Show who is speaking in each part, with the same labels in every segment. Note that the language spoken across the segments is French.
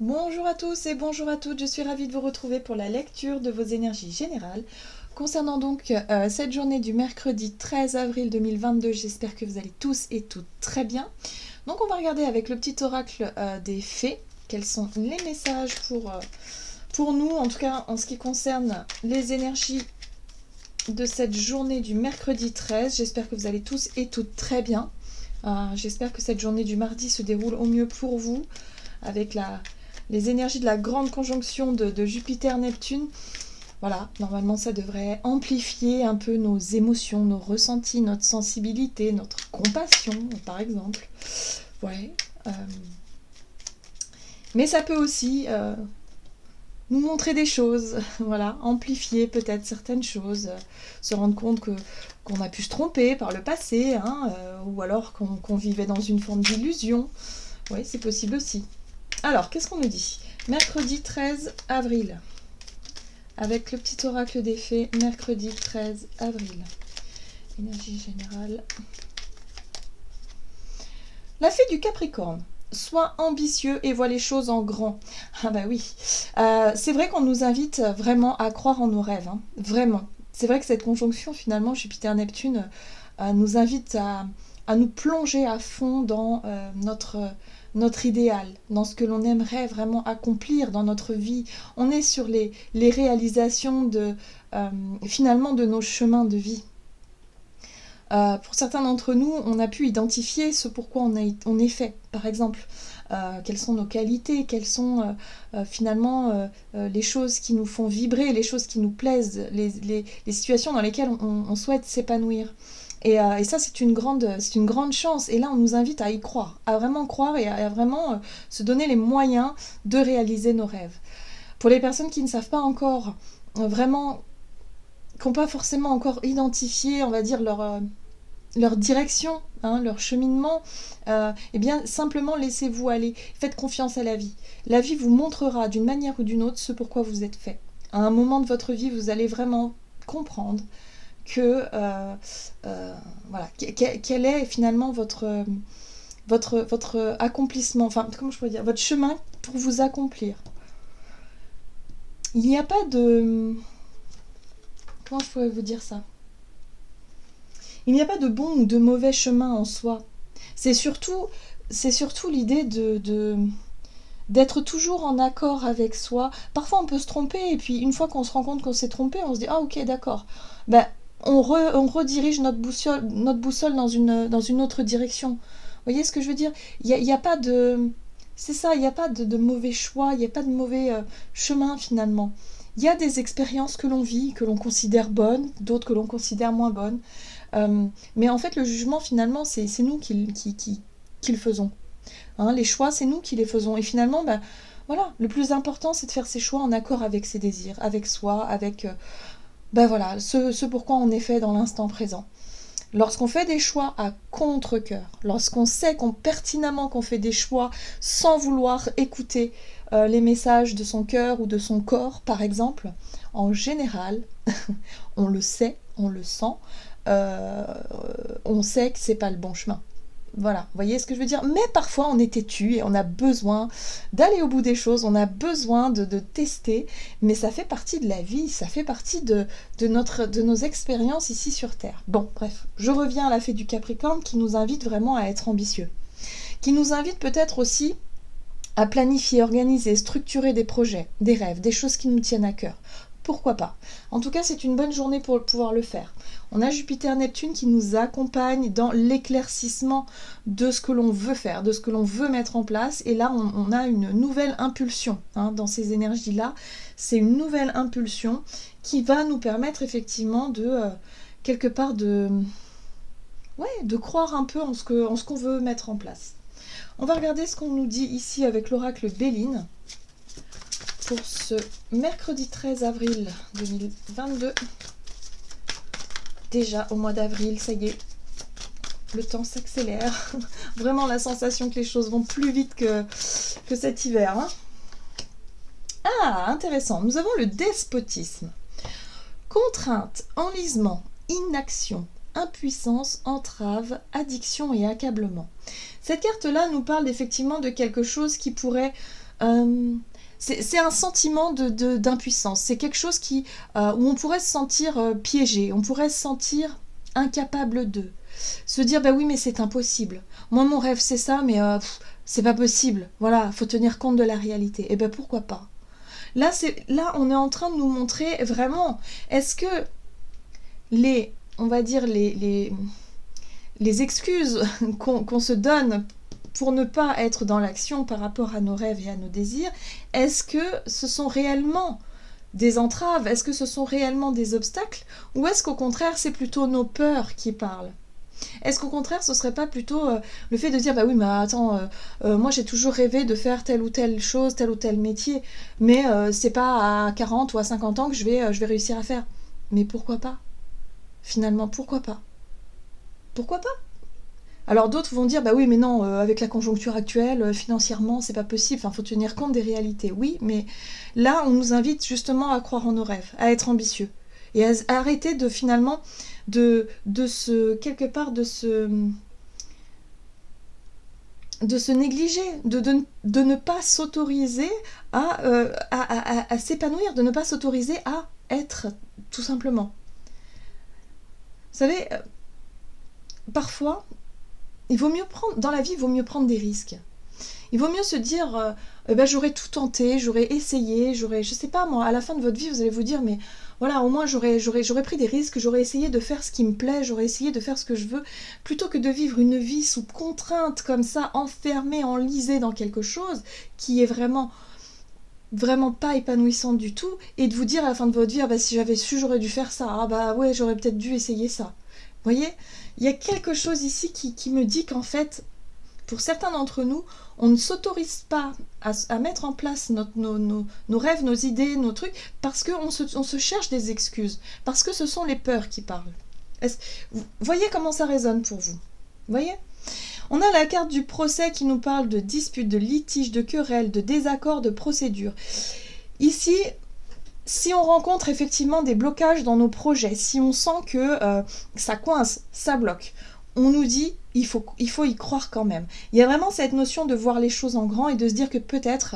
Speaker 1: Bonjour à tous et bonjour à toutes, je suis ravie de vous retrouver pour la lecture de vos énergies générales. Concernant donc cette journée du mercredi 13 avril 2022, j'espère que vous allez tous et toutes très bien. Donc on va regarder avec le petit oracle des fées, quels sont les messages pour nous, en tout cas en ce qui concerne les énergies de cette journée du mercredi 13. J'espère que vous allez tous et toutes très bien. J'espère que cette journée du mardi se déroule au mieux pour vous, avec les énergies de la grande conjonction de Jupiter-Neptune. Voilà, normalement ça devrait amplifier un peu nos émotions, nos ressentis, notre sensibilité, notre compassion, par exemple. Ouais. Mais ça peut aussi nous montrer des choses, voilà, amplifier peut-être certaines choses, se rendre compte qu'on a pu se tromper par le passé, ou alors qu'on vivait dans une forme d'illusion. Oui, c'est possible aussi. Alors, qu'est-ce qu'on nous dit? Mercredi 13 avril. Avec le petit oracle des fées, mercredi 13 avril. Énergie générale. La fée du Capricorne. Sois ambitieux et vois les choses en grand. Ah bah oui. C'est vrai qu'on nous invite vraiment à croire en nos rêves. Vraiment. C'est vrai que cette conjonction, finalement, Jupiter-Neptune, nous invite à nous plonger à fond dans notre idéal, dans ce que l'on aimerait vraiment accomplir dans notre vie. On est sur les réalisations finalement de nos chemins de vie. Pour certains d'entre nous, on a pu identifier ce pourquoi on est fait. Par exemple, quelles sont nos qualités, quelles sont finalement les choses qui nous font vibrer, les choses qui nous plaisent, les situations dans lesquelles on souhaite s'épanouir. Et ça, c'est une grande chance. Et là, on nous invite à y croire, à vraiment croire et à vraiment se donner les moyens de réaliser nos rêves. Pour les personnes qui ne savent pas encore vraiment, qui n'ont pas forcément encore identifié, on va dire, leur direction, leur cheminement, eh bien, simplement laissez-vous aller. Faites confiance à la vie. La vie vous montrera d'une manière ou d'une autre ce pourquoi vous êtes fait. À un moment de votre vie, vous allez vraiment comprendre que voilà, quel est finalement votre accomplissement, enfin comment je pourrais dire, votre chemin pour vous accomplir. Il n'y a pas de... Comment je pourrais vous dire ça? Il n'y a pas de bon ou de mauvais chemin en soi. C'est surtout l'idée d'être toujours en accord avec soi. Parfois on peut se tromper et puis une fois qu'on se rend compte qu'on s'est trompé, on se dit ah ok d'accord. Ben, on redirige notre boussole dans une autre direction. Vous voyez ce que je veux dire? Il y a pas de... C'est ça, il n'y a pas de mauvais choix, il n'y a pas de mauvais chemin finalement. Il y a des expériences que l'on vit, que l'on considère bonnes, d'autres que l'on considère moins bonnes. Mais en fait, le jugement, finalement, c'est nous qui le faisons. Les choix, c'est nous qui les faisons. Et finalement, voilà, le plus important, c'est de faire ses choix en accord avec ses désirs, avec soi, avec voilà, ce pourquoi on est fait dans l'instant présent. Lorsqu'on fait des choix à contre-cœur, lorsqu'on sait pertinemment qu'on fait des choix sans vouloir écouter les messages de son cœur ou de son corps, par exemple, en général, on le sait, on le sent, on sait que c'est pas le bon chemin. Voilà, vous voyez ce que je veux dire? Mais parfois on est têtu et on a besoin d'aller au bout des choses, on a besoin de tester, mais ça fait partie de la vie, ça fait partie de nos expériences ici sur Terre. Bon, bref, je reviens à la fée du Capricorne qui nous invite vraiment à être ambitieux, qui nous invite peut-être aussi à planifier, organiser, structurer des projets, des rêves, des choses qui nous tiennent à cœur. Pourquoi pas? En tout cas, c'est une bonne journée pour pouvoir le faire. On a Jupiter-Neptune qui nous accompagne dans l'éclaircissement de ce que l'on veut faire, de ce que l'on veut mettre en place. Et là, on a une nouvelle impulsion dans ces énergies-là. C'est une nouvelle impulsion qui va nous permettre effectivement de, quelque part, de croire un peu en ce qu'on veut mettre en place. On va regarder ce qu'on nous dit ici avec l'oracle Béline pour ce mercredi 13 avril 2022. Déjà au mois d'avril, ça y est, le temps s'accélère. Vraiment la sensation que les choses vont plus vite que cet hiver. Ah, intéressant. Nous avons le despotisme. Contrainte, enlisement, inaction, impuissance, entrave, addiction et accablement. Cette carte-là nous parle effectivement de quelque chose qui pourrait Euh, c'est un sentiment d'impuissance. C'est quelque chose où on pourrait se sentir piégé, on pourrait se sentir incapable de. Se dire, bah oui, mais c'est impossible. Moi, mon rêve, c'est ça, mais c'est pas possible. Voilà, faut tenir compte de la réalité. Et ben pourquoi pas. Là, on est en train de nous montrer vraiment, est-ce que on va dire, les excuses qu'on se donne pour ne pas être dans l'action par rapport à nos rêves et à nos désirs, est-ce que ce sont réellement des entraves? Est-ce que ce sont réellement des obstacles? Ou est-ce qu'au contraire, c'est plutôt nos peurs qui parlent? Est-ce qu'au contraire, ce serait pas plutôt le fait de dire, bah oui, mais attends, moi j'ai toujours rêvé de faire telle ou telle chose, tel ou tel métier, mais c'est pas à 40 ou à 50 ans que je vais réussir à faire. Mais pourquoi pas? Finalement, pourquoi pas? Pourquoi pas? Alors d'autres vont dire, bah oui, mais non, avec la conjoncture actuelle, financièrement, c'est pas possible, enfin, faut tenir compte des réalités. Oui, mais là, on nous invite justement à croire en nos rêves, à être ambitieux, et à arrêter de finalement, quelque part, de se négliger, de ne pas s'autoriser à s'épanouir, de ne pas s'autoriser à être, tout simplement. Vous savez, parfois, dans la vie, il vaut mieux prendre des risques. Il vaut mieux se dire, ben, j'aurais tout tenté, j'aurais essayé, je sais pas moi, à la fin de votre vie, vous allez vous dire, mais voilà, au moins j'aurais pris des risques, j'aurais essayé de faire ce qui me plaît, j'aurais essayé de faire ce que je veux, plutôt que de vivre une vie sous contrainte comme ça, enfermée, enlisée dans quelque chose qui est vraiment, vraiment pas épanouissante du tout, et de vous dire à la fin de votre vie, ah bah si j'avais su, j'aurais dû faire ça, ah bah ouais, j'aurais peut-être dû essayer ça. Vous voyez, il y a quelque chose ici qui me dit qu'en fait, pour certains d'entre nous, on ne s'autorise pas à mettre en place nos rêves, nos idées, nos trucs, parce qu'on se cherche des excuses, parce que ce sont les peurs qui parlent. Vous voyez comment ça résonne pour vous? Vous voyez? On a la carte du procès qui nous parle de disputes, de litiges, de querelles, de désaccords, de procédures. Ici, si on rencontre effectivement des blocages dans nos projets, si on sent que ça coince, ça bloque, on nous dit il faut y croire quand même. Il y a vraiment cette notion de voir les choses en grand et de se dire que peut-être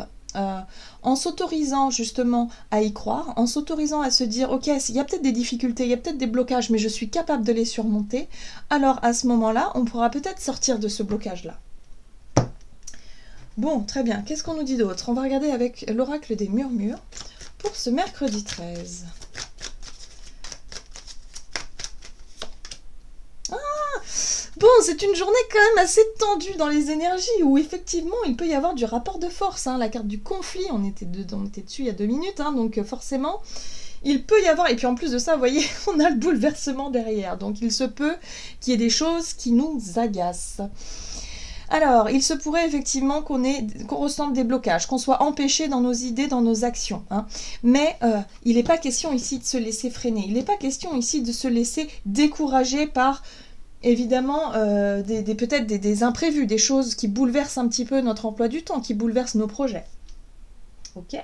Speaker 1: en s'autorisant justement à y croire, en s'autorisant à se dire ok, il y a peut-être des difficultés, il y a peut-être des blocages, mais je suis capable de les surmonter, alors à ce moment-là, on pourra peut-être sortir de ce blocage-là. Bon, très bien. Qu'est-ce qu'on nous dit d'autre? On va regarder avec l'oracle des murmures pour ce mercredi 13. Bon, c'est une journée quand même assez tendue dans les énergies, où effectivement il peut y avoir du rapport de force. La carte du conflit, on était dessus il y a 2 minutes, donc forcément, il peut y avoir, et puis en plus de ça, vous voyez, on a le bouleversement derrière, donc il se peut qu'il y ait des choses qui nous agacent. Alors, il se pourrait effectivement qu'on ressente des blocages, qu'on soit empêché dans nos idées, dans nos actions. Mais il n'est pas question ici de se laisser freiner, il n'est pas question ici de se laisser décourager par évidemment peut-être des imprévus, des choses qui bouleversent un petit peu notre emploi du temps, qui bouleversent nos projets. Ok,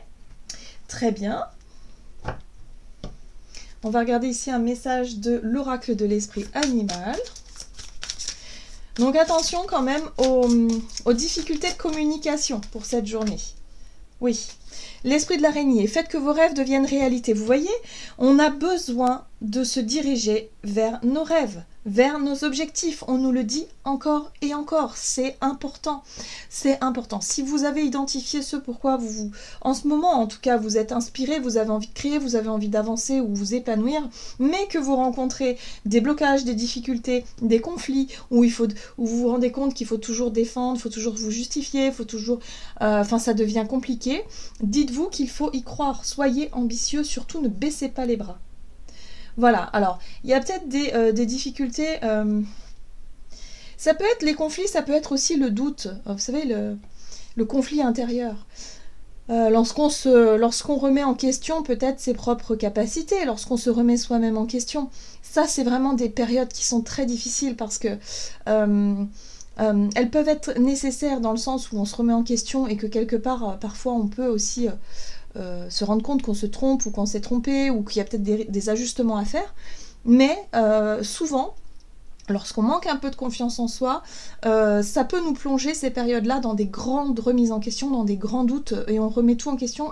Speaker 1: très bien. On va regarder ici un message de l'oracle de l'esprit animal. Donc attention quand même aux difficultés de communication pour cette journée. Oui, l'esprit de l'araignée, faites que vos rêves deviennent réalité. Vous voyez, on a besoin de se diriger vers nos rêves, vers nos objectifs. On nous le dit encore et encore, c'est important. C'est important. Si vous avez identifié ce pourquoi en ce moment en tout cas, vous êtes inspiré, vous avez envie de créer, vous avez envie d'avancer ou vous épanouir, mais que vous rencontrez des blocages, des difficultés, des conflits, où vous vous rendez compte qu'il faut toujours défendre, il faut toujours vous justifier, il faut toujours... ça devient compliqué. Dites-vous qu'il faut y croire. Soyez ambitieux, surtout ne baissez pas les bras. Voilà, alors, il y a peut-être des difficultés. Ça peut être les conflits, ça peut être aussi le doute. Vous savez, le conflit intérieur. Lorsqu'on remet en question peut-être ses propres capacités, lorsqu'on se remet soi-même en question. Ça, c'est vraiment des périodes qui sont très difficiles parce que elles peuvent être nécessaires dans le sens où on se remet en question et que quelque part, parfois, on peut aussi... se rendre compte qu'on se trompe ou qu'on s'est trompé ou qu'il y a peut-être des ajustements à faire, mais souvent Lorsqu'on manque un peu de confiance en soi, ça peut nous plonger ces périodes-là dans des grandes remises en question, dans des grands doutes, et on remet tout en question,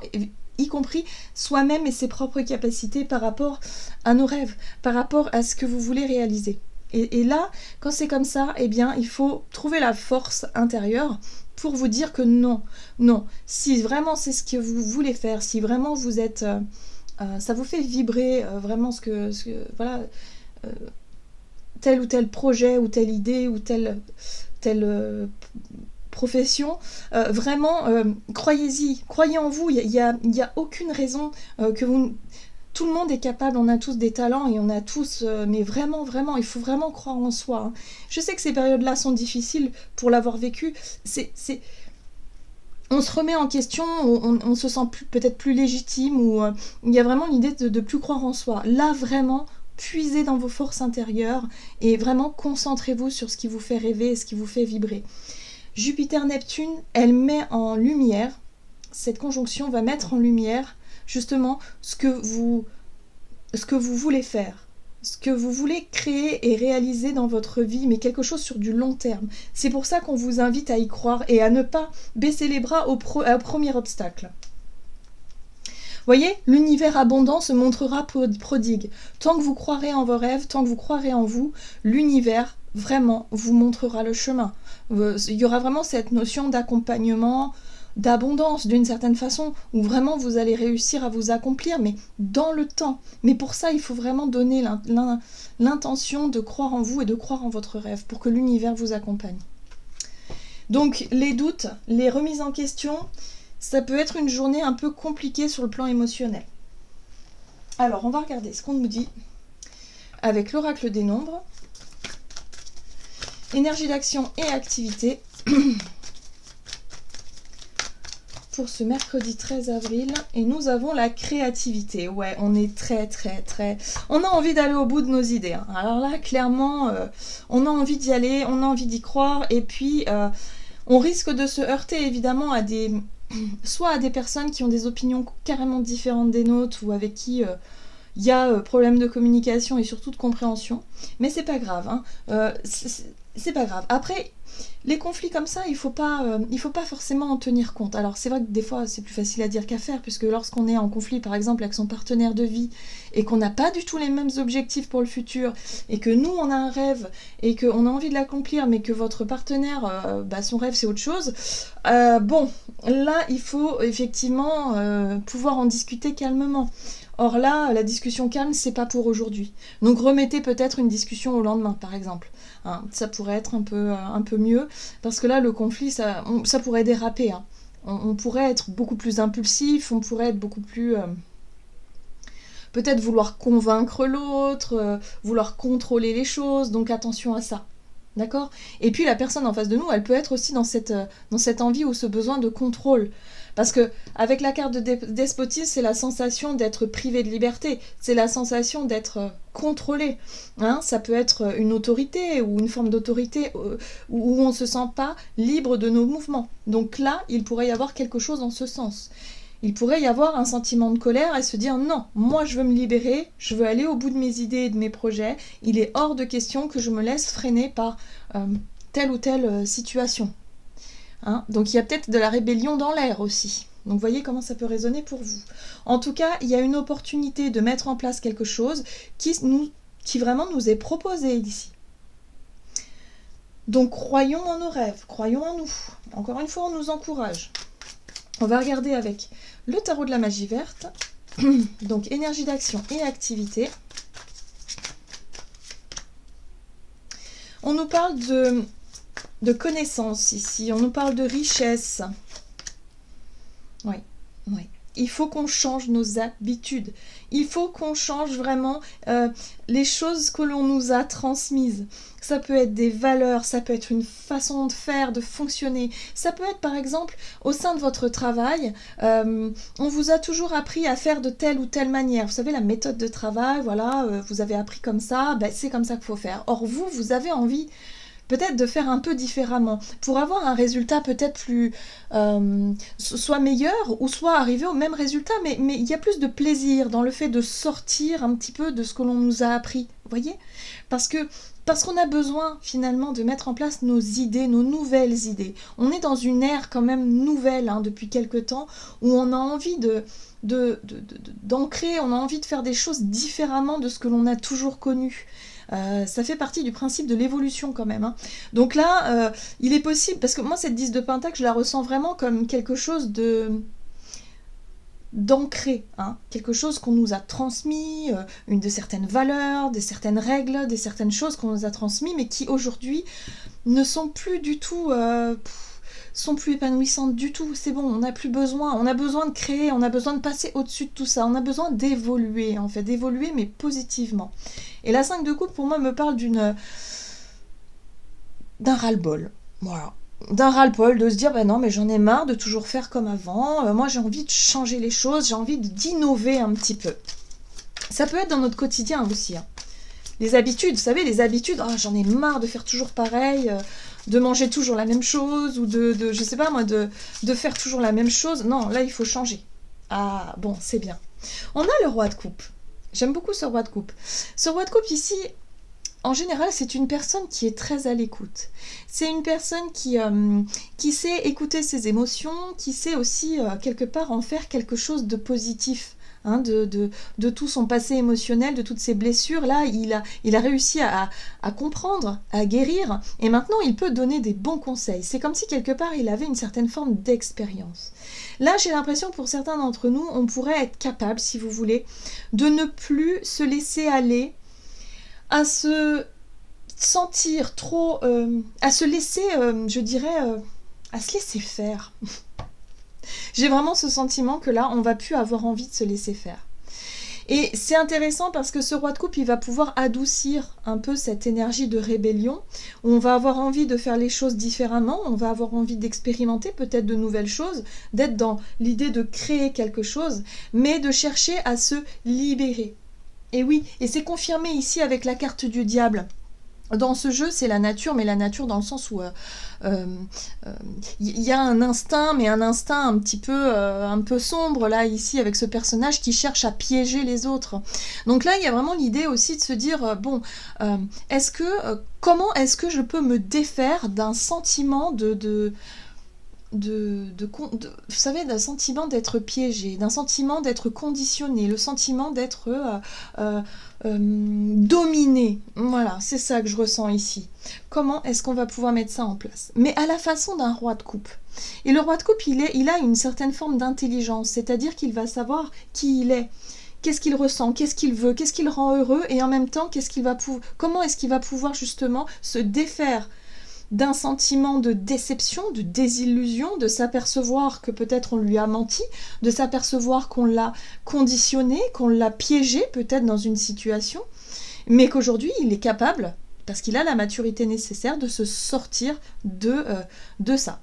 Speaker 1: y compris soi-même et ses propres capacités par rapport à nos rêves, par rapport à ce que vous voulez réaliser. Et là, quand c'est comme ça, eh bien, il faut trouver la force intérieure pour vous dire que non, non. Si vraiment c'est ce que vous voulez faire, si vraiment vous êtes, ça vous fait vibrer vraiment voilà, euh, tel ou tel projet ou telle idée ou telle profession, vraiment, croyez-y, croyez en vous. Il y a aucune raison que vous... Tout le monde est capable, on a tous des talents et on a tous, mais vraiment, vraiment, il faut vraiment croire en soi. Hein. Je sais que ces périodes-là sont difficiles pour l'avoir vécu. On se remet en question, on se sent peut-être plus légitime, ou il y a vraiment l'idée de plus croire en soi. Là, vraiment, puisez dans vos forces intérieures et vraiment concentrez-vous sur ce qui vous fait rêver et ce qui vous fait vibrer. Jupiter-Neptune, elle met en lumière, cette conjonction va mettre en lumière justement ce que vous voulez faire, ce que vous voulez créer et réaliser dans votre vie, mais quelque chose sur du long terme. C'est pour ça qu'on vous invite à y croire et à ne pas baisser les bras au premier obstacle. Voyez, l'univers abondant se montrera prodigue. Tant que vous croirez en vos rêves, tant que vous croirez en vous, l'univers vraiment vous montrera le chemin. Il y aura vraiment cette notion d'accompagnement, d'abondance d'une certaine façon, où vraiment vous allez réussir à vous accomplir, mais dans le temps. Mais pour ça, il faut vraiment donner l'intention de croire en vous et de croire en votre rêve pour que l'univers vous accompagne. Donc les doutes, les remises en question, ça peut être une journée un peu compliquée sur le plan émotionnel. Alors on va regarder ce qu'on nous dit avec l'oracle des nombres. Énergie d'action et activité. Pour ce mercredi 13 avril, et nous avons la créativité. Ouais, on est très... On a envie d'aller au bout de nos idées. Hein. Alors là, clairement, on a envie d'y aller, on a envie d'y croire, et puis on risque de se heurter évidemment à soit à des personnes qui ont des opinions carrément différentes des nôtres, ou avec qui il y a problème de communication et surtout de compréhension. Mais c'est pas grave, hein. C'est pas grave. Après, les conflits comme ça, il faut pas forcément en tenir compte. Alors c'est vrai que des fois c'est plus facile à dire qu'à faire, puisque lorsqu'on est en conflit par exemple avec son partenaire de vie et qu'on n'a pas du tout les mêmes objectifs pour le futur, et que nous on a un rêve et qu'on a envie de l'accomplir, mais que votre partenaire, son rêve c'est autre chose, bon, là il faut effectivement pouvoir en discuter calmement. Or là, la discussion calme, c'est pas pour aujourd'hui. Donc remettez peut-être une discussion au lendemain, par exemple. Hein, ça pourrait être un peu mieux, parce que là, le conflit, ça pourrait déraper. Hein. On pourrait être beaucoup plus impulsif, on pourrait être beaucoup plus... peut-être vouloir convaincre l'autre, vouloir contrôler les choses, donc attention à ça. D'accord ? Et puis la personne en face de nous, elle peut être aussi dans cette envie ou ce besoin de contrôle. Parce que avec la carte de despotisme, c'est la sensation d'être privé de liberté, c'est la sensation d'être contrôlé. Hein, ça peut être une autorité ou une forme d'autorité où on ne se sent pas libre de nos mouvements. Donc là, il pourrait y avoir quelque chose en ce sens. Il pourrait y avoir un sentiment de colère et se dire non, moi je veux me libérer, je veux aller au bout de mes idées et de mes projets, il est hors de question que je me laisse freiner par telle ou telle situation. Hein, donc il y a peut-être de la rébellion dans l'air aussi. Donc voyez comment ça peut résonner pour vous. En tout cas, il y a une opportunité de mettre en place quelque chose qui vraiment nous est proposé ici. Donc croyons en nos rêves, croyons en nous. Encore une fois, on nous encourage. On va regarder avec le tarot de la magie verte. Donc énergie d'action et activité. On nous parle de connaissances ici, on nous parle de richesse. Oui. Il faut qu'on change nos habitudes. Il faut qu'on change vraiment les choses que l'on nous a transmises. Ça peut être des valeurs, ça peut être une façon de faire, de fonctionner. Ça peut être par exemple au sein de votre travail, on vous a toujours appris à faire de telle ou telle manière. Vous savez, la méthode de travail, voilà, vous avez appris comme ça, c'est comme ça qu'il faut faire. Or vous avez envie peut-être de faire un peu différemment, pour avoir un résultat peut-être plus... soit meilleur, ou soit arriver au même résultat, mais il y a plus de plaisir dans le fait de sortir un petit peu de ce que l'on nous a appris, vous voyez ? Parce que Parce qu'on a besoin finalement de mettre en place nos idées, nos nouvelles idées. On est dans une ère quand même nouvelle depuis quelque temps où on a envie d'ancrer, on a envie de faire des choses différemment de ce que l'on a toujours connu. Ça fait partie du principe de l'évolution quand même. Donc là, il est possible, parce que moi cette 10 de Pentacle, je la ressens vraiment comme quelque chose d'ancré, quelque chose qu'on nous a transmis, une de certaines valeurs, des certaines règles, des certaines choses qu'on nous a transmis, mais qui aujourd'hui ne sont plus du tout, sont plus épanouissantes du tout. C'est bon, on n'a plus besoin, on a besoin de créer, on a besoin de passer au-dessus de tout ça, on a besoin d'évoluer en fait, d'évoluer mais positivement. Et la 5 de coupe pour moi me parle d'un ras-le-bol, voilà. D'un ras-le-bol, de se dire, non, mais j'en ai marre de toujours faire comme avant, moi j'ai envie de changer les choses, j'ai envie d'innover un petit peu. Ça peut être dans notre quotidien aussi. Les habitudes, vous savez, les habitudes, j'en ai marre de faire toujours pareil, de manger toujours la même chose, ou je sais pas moi, de faire toujours la même chose. Non, là il faut changer. Ah, bon, c'est bien. On a le roi de coupe. J'aime beaucoup ce roi de coupe. Ce roi de coupe ici, en général, c'est une personne qui est très à l'écoute. C'est une personne qui sait écouter ses émotions, qui sait aussi, quelque part, en faire quelque chose de positif. De tout son passé émotionnel, de toutes ses blessures. Là, il a réussi à comprendre, à guérir, et maintenant, il peut donner des bons conseils. C'est comme si, quelque part, il avait une certaine forme d'expérience. Là, j'ai l'impression, pour certains d'entre nous, on pourrait être capable, si vous voulez, de ne plus se laisser aller à se sentir trop, à se laisser, je dirais, à se laisser faire. J'ai vraiment ce sentiment que là, on va plus avoir envie de se laisser faire. Et c'est intéressant parce que ce roi de coupe, il va pouvoir adoucir un peu cette énergie de rébellion. On va avoir envie de faire les choses différemment, on va avoir envie d'expérimenter peut-être de nouvelles choses, d'être dans l'idée de créer quelque chose, mais de chercher à se libérer. Et oui, et c'est confirmé ici avec la carte du diable. Dans ce jeu, c'est la nature, mais la nature dans le sens où y a un instinct, mais un instinct un peu sombre, là, ici, avec ce personnage qui cherche à piéger les autres. Donc là, il y a vraiment l'idée aussi de se dire, comment est-ce que je peux me défaire d'un sentiment vous savez, d'un sentiment d'être piégé, d'un sentiment d'être conditionné, le sentiment d'être dominé. Voilà, c'est ça que je ressens ici. Comment est-ce qu'on va pouvoir mettre ça en place? Mais à la façon d'un roi de coupe. Et le roi de coupe, il a une certaine forme d'intelligence, c'est-à-dire qu'il va savoir qui il est. Qu'est-ce qu'il ressent, qu'est-ce qu'il veut, qu'est-ce qu'il rend heureux, et en même temps, comment est-ce qu'il va pouvoir justement se défaire d'un sentiment de déception, de désillusion, de s'apercevoir que peut-être on lui a menti, de s'apercevoir qu'on l'a conditionné, qu'on l'a piégé peut-être dans une situation, mais qu'aujourd'hui il est capable, parce qu'il a la maturité nécessaire, de se sortir de ça.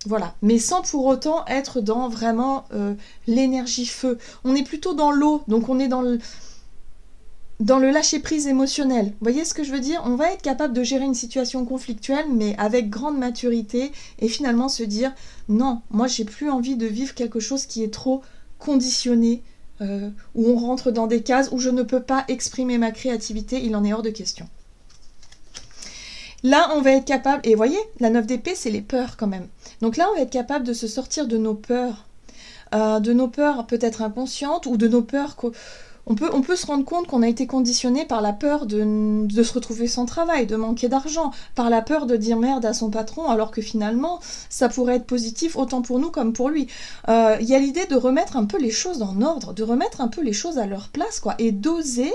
Speaker 1: Voilà, mais sans pour autant être dans vraiment l'énergie feu. On est plutôt dans l'eau, donc on est dans le lâcher-prise émotionnel. Vous voyez ce que je veux dire? On va être capable de gérer une situation conflictuelle, mais avec grande maturité, et finalement se dire, non, moi j'ai plus envie de vivre quelque chose qui est trop conditionné, où on rentre dans des cases où je ne peux pas exprimer ma créativité, il en est hors de question. Là, on va être capable, et vous voyez, la 9 d'épée, c'est les peurs quand même. Donc là, on va être capable de se sortir de nos peurs peut-être inconscientes, ou de nos peurs on peut se rendre compte qu'on a été conditionné par la peur de se retrouver sans travail, de manquer d'argent, par la peur de dire merde à son patron, alors que finalement, ça pourrait être positif autant pour nous comme pour lui. Il y a l'idée de remettre un peu les choses en ordre, de remettre un peu les choses à leur place, quoi, et d'oser,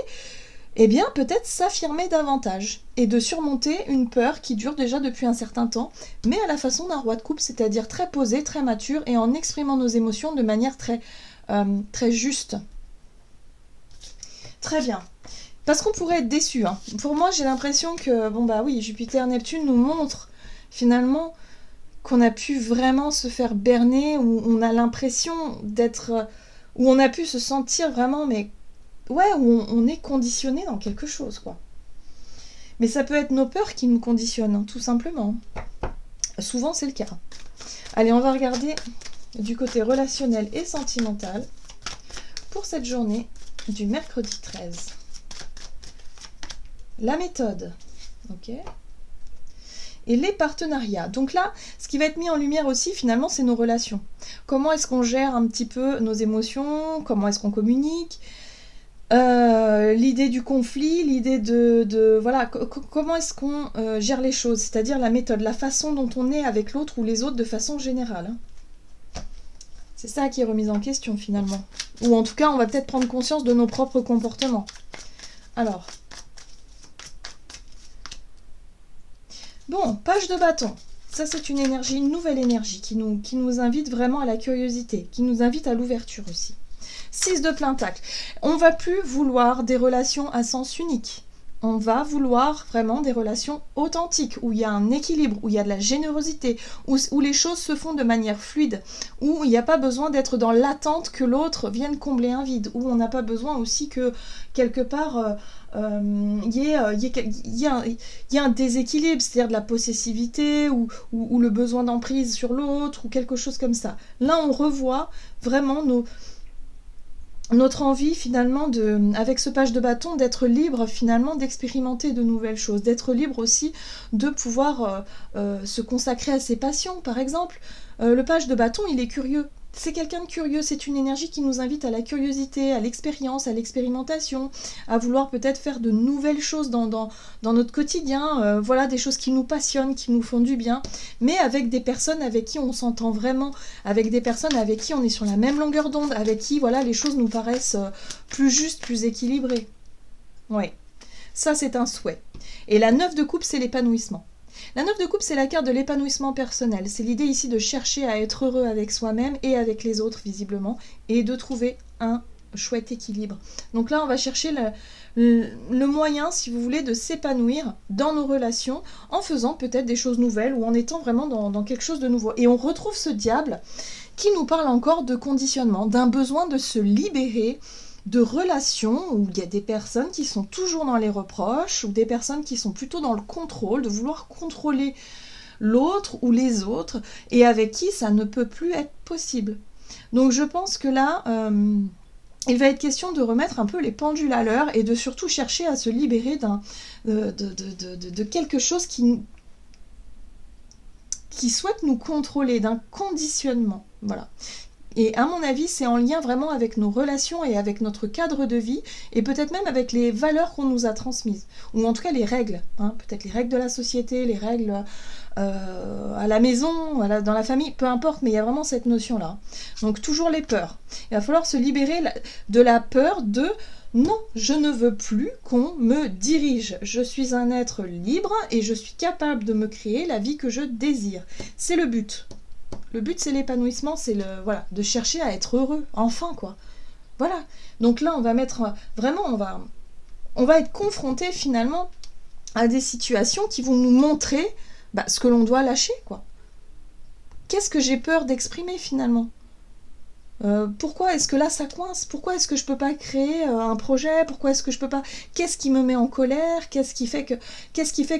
Speaker 1: peut-être s'affirmer davantage, et de surmonter une peur qui dure déjà depuis un certain temps, mais à la façon d'un roi de coupe, c'est-à-dire très posé, très mature, et en exprimant nos émotions de manière très, très juste. Très bien. Parce qu'on pourrait être déçu. Pour moi, j'ai l'impression que, Jupiter-Neptune nous montre finalement qu'on a pu vraiment se faire berner, où on a l'impression d'être... où on a pu se sentir vraiment, où on est conditionné dans quelque chose, quoi. Mais ça peut être nos peurs qui nous conditionnent, tout simplement. Souvent, c'est le cas. Allez, on va regarder du côté relationnel et sentimental pour cette journée du mercredi 13. La méthode. Ok. Et les partenariats. Donc là, ce qui va être mis en lumière aussi, finalement, c'est nos relations. Comment est-ce qu'on gère un petit peu nos émotions? Comment est-ce qu'on communique? L'idée du conflit, l'idée voilà, comment est-ce qu'on gère les choses, c'est-à-dire la méthode, la façon dont on est avec l'autre ou les autres de façon générale. Hein. C'est ça qui est remis en question finalement. Ou en tout cas, on va peut-être prendre conscience de nos propres comportements. Alors. Bon, page de bâton. Ça, c'est une énergie, une nouvelle énergie qui nous invite vraiment à la curiosité, qui nous invite à l'ouverture aussi. 6 de Pentacle. On va plus vouloir des relations à sens unique. On va vouloir vraiment des relations authentiques, où il y a un équilibre, où il y a de la générosité, où les choses se font de manière fluide, où il n'y a pas besoin d'être dans l'attente que l'autre vienne combler un vide, où on n'a pas besoin aussi que, quelque part, il y a un déséquilibre, c'est-à-dire de la possessivité, ou le besoin d'emprise sur l'autre, ou quelque chose comme ça. Là, on revoit vraiment notre envie finalement avec ce page de bâton, d'être libre finalement d'expérimenter de nouvelles choses, d'être libre aussi de pouvoir se consacrer à ses passions par exemple. Le page de bâton, il est curieux. C'est quelqu'un de curieux, c'est une énergie qui nous invite à la curiosité, à l'expérience, à l'expérimentation, à vouloir peut-être faire de nouvelles choses dans notre quotidien, voilà, des choses qui nous passionnent, qui nous font du bien, mais avec des personnes avec qui on s'entend vraiment, avec des personnes avec qui on est sur la même longueur d'onde, avec qui voilà, les choses nous paraissent plus justes, plus équilibrées. Ouais, ça c'est un souhait. Et la 9 de coupe, c'est l'épanouissement. La 9 de coupe, c'est la carte de l'épanouissement personnel. C'est l'idée ici de chercher à être heureux avec soi-même et avec les autres, visiblement, et de trouver un chouette équilibre. Donc là, on va chercher le moyen, si vous voulez, de s'épanouir dans nos relations en faisant peut-être des choses nouvelles ou en étant vraiment dans quelque chose de nouveau. Et on retrouve ce diable qui nous parle encore de conditionnement, d'un besoin de se libérer de relations où il y a des personnes qui sont toujours dans les reproches, ou des personnes qui sont plutôt dans le contrôle, de vouloir contrôler l'autre ou les autres, et avec qui ça ne peut plus être possible. Donc je pense que là, il va être question de remettre un peu les pendules à l'heure, et de surtout chercher à se libérer de quelque chose qui souhaite nous contrôler, d'un conditionnement. Voilà. Et à mon avis, c'est en lien vraiment avec nos relations et avec notre cadre de vie, et peut-être même avec les valeurs qu'on nous a transmises, ou en tout cas les règles, hein, peut-être les règles de la société, les règles à la maison, dans la famille, peu importe, mais il y a vraiment cette notion-là. Donc toujours les peurs. Il va falloir se libérer de la peur de « non, je ne veux plus qu'on me dirige. Je suis un être libre et je suis capable de me créer la vie que je désire. » C'est le but. Le but, c'est l'épanouissement, c'est de chercher à être heureux, enfin, quoi. Voilà. Donc là, on va mettre, vraiment, on va être confronté, finalement, à des situations qui vont nous montrer ce que l'on doit lâcher, quoi. Qu'est-ce que j'ai peur d'exprimer, finalement ? Pourquoi est-ce que là, ça coince ? Pourquoi est-ce que je peux pas créer un projet ? Pourquoi est-ce que je peux pas... Qu'est-ce qui me met en colère ? Qu'est-ce qui fait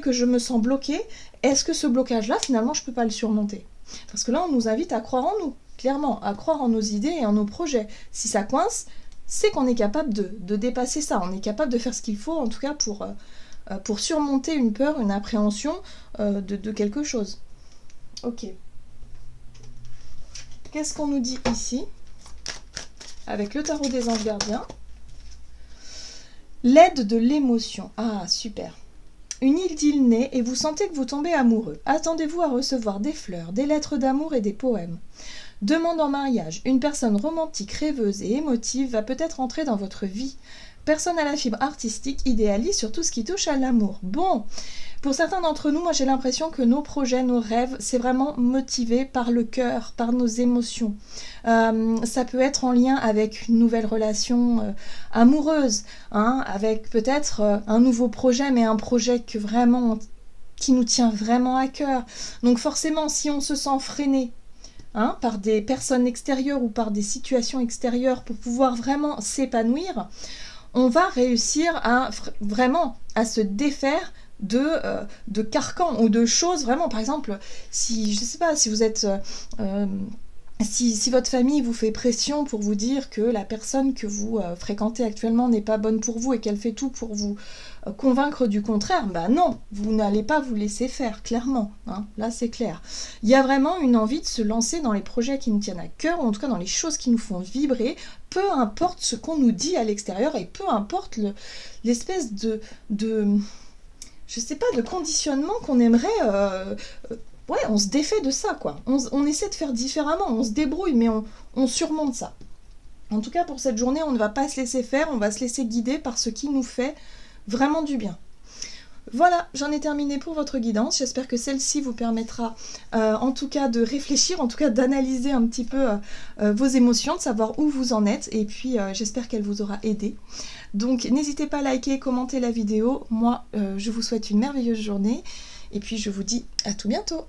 Speaker 1: que je me sens bloquée ? Est-ce que ce blocage-là, finalement, je peux pas le surmonter ? Parce que là, on nous invite à croire en nous, clairement, à croire en nos idées et en nos projets. Si ça coince, c'est qu'on est capable de dépasser ça. On est capable de faire ce qu'il faut, en tout cas, pour surmonter une peur, une appréhension de quelque chose. Ok. Qu'est-ce qu'on nous dit ici ? Avec le tarot des anges gardiens. L'aide de l'émotion. Ah, super. Une idylle naît et vous sentez que vous tombez amoureux. Attendez-vous à recevoir des fleurs, des lettres d'amour et des poèmes. Demande en mariage. Une personne romantique, rêveuse et émotive va peut-être entrer dans votre vie. Personne à la fibre artistique idéalise sur tout ce qui touche à l'amour. Bon, pour certains d'entre nous, moi j'ai l'impression que nos projets, nos rêves, c'est vraiment motivé par le cœur, par nos émotions. Ça peut être en lien avec une nouvelle relation amoureuse, hein, avec peut-être un nouveau projet, mais un projet qui nous tient vraiment à cœur. Donc forcément, si on se sent freiné, hein, par des personnes extérieures ou par des situations extérieures pour pouvoir vraiment s'épanouir, on va réussir vraiment à se défaire de carcans ou de choses vraiment, par exemple, si je sais pas, si vous êtes Si votre famille vous fait pression pour vous dire que la personne que vous fréquentez actuellement n'est pas bonne pour vous et qu'elle fait tout pour vous convaincre du contraire, bah non, vous n'allez pas vous laisser faire, clairement, hein, là c'est clair. Il y a vraiment une envie de se lancer dans les projets qui nous tiennent à cœur, ou en tout cas dans les choses qui nous font vibrer, peu importe ce qu'on nous dit à l'extérieur et peu importe l'espèce de, je sais pas, de conditionnement qu'on aimerait... ouais, on se défait de ça, quoi. On essaie de faire différemment, on se débrouille, mais on surmonte ça. En tout cas, pour cette journée, on ne va pas se laisser faire, on va se laisser guider par ce qui nous fait vraiment du bien. Voilà, j'en ai terminé pour votre guidance. J'espère que celle-ci vous permettra en tout cas de réfléchir, en tout cas d'analyser un petit peu vos émotions, de savoir où vous en êtes, et puis j'espère qu'elle vous aura aidé. Donc n'hésitez pas à liker, commenter la vidéo. Moi, je vous souhaite une merveilleuse journée, et puis je vous dis à tout bientôt.